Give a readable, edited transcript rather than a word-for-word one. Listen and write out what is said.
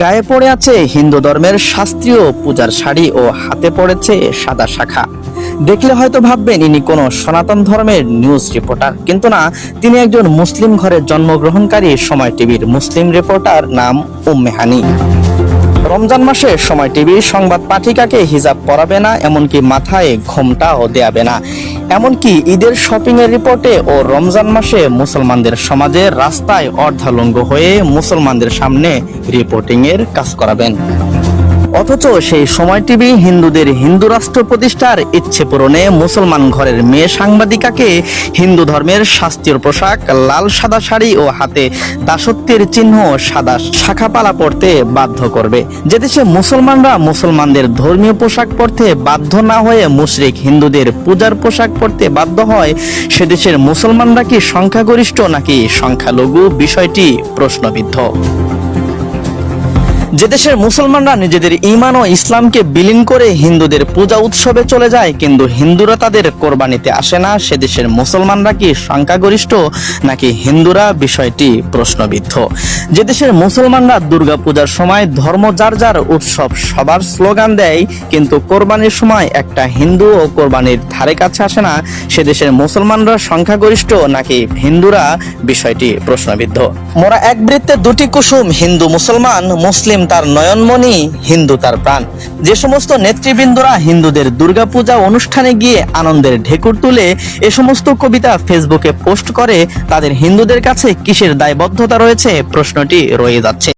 গায়ে পড়ে আছে হিন্দু ধর্মের শাস্ত্রীয় পূজার শাড়ি ও হাতে পড়েছে সাদা শাখা। দেখলে হয়তো ভাববেন ইনি কোনো সনাতন ধর্মের নিউজ রিপোর্টার, কিন্তু না, তিনি একজন মুসলিম ঘরে জন্মগ্রহণকারী সময় টিভির মুসলিম রিপোর্টার, নাম উম্মে হানি। রমজান মাসে সময় টিভির সংবাদ পাঠিকাকে হিজাব পরাবে না, এমনকি মাথায় ঘোমটাও দেয়াবে না, এমনকি ঈদের শপিং এর রিপোর্টে ও রমজান মাসে মুসলমানদের সমাজে রাস্তায় অর্ধালঙ্গ হয়ে মুসলমানদের সামনে রিপোর্টিং এর কাজ করাবেন। অথচ সেই সময় টিভি হিন্দুদের হিন্দু রাষ্ট্র প্রতিষ্ঠার ইচ্ছে পূরণে মুসলমান ঘরের মেয়ে সাংবাদিকাকে হিন্দু ধর্মের শাস্ত্রীয় পোশাক, লাল সাদা শাড়ি ও হাতে দাসত্বের চিহ্ন সাদা শাখাপালা পরতে বাধ্য করবে। যে দেশে মুসলমানরা মুসলমানদের ধর্মীয় পোশাক পরতে বাধ্য না হয়ে মুশরিক হিন্দুদের পূজার পোশাক পরতে বাধ্য হয়, সে দেশের মুসলমানরা কি সংখ্যাগরিষ্ঠ নাকি সংখ্যালঘু, বিষয়টি প্রশ্নবিদ্ধ। যে দেশের মুসলমানরা নিজেদের ঈমান ও ইসলামকে বিলীন করে হিন্দুদের পূজা উৎসবে চলে যায়, কিন্তু হিন্দুরা তাদের কোরবানিতে আসে না, সে দেশের মুসলমানরা কি সংখ্যাগরিষ্ঠ নাকি হিন্দুরা, বিষয়টি প্রশ্নবিদ্ধ। যে দেশের মুসলমানরা দুর্গা পূজার সময় ধর্ম যার যার উৎসব সবার স্লোগান দেয়, কিন্তু কোরবানির সময় একটা হিন্দু ও কোরবানির ধারে কাছে আসে না, সে দেশের মুসলমানরা সংখ্যাগরিষ্ঠ নাকি হিন্দুরা, বিষয়টি প্রশ্নবিদ্ধ। মোরা এক বৃত্তে দুটি কুসুম, হিন্দু মুসলমান, মুসলিম তার নয়নমণি, হিন্দু তার প্রাণ। যে সমস্ত নেতৃবৃন্দরা হিন্দুদের দুর্গাপূজা অনুষ্ঠানে গিয়ে আনন্দের ঢেকুর তুলে এ সমস্ত কবিতা ফেসবুকে পোস্ট করে, তাদের হিন্দুদের কাছে কিসের দায়বদ্ধতা রয়েছে, প্রশ্নটি রয়ে যাচ্ছে।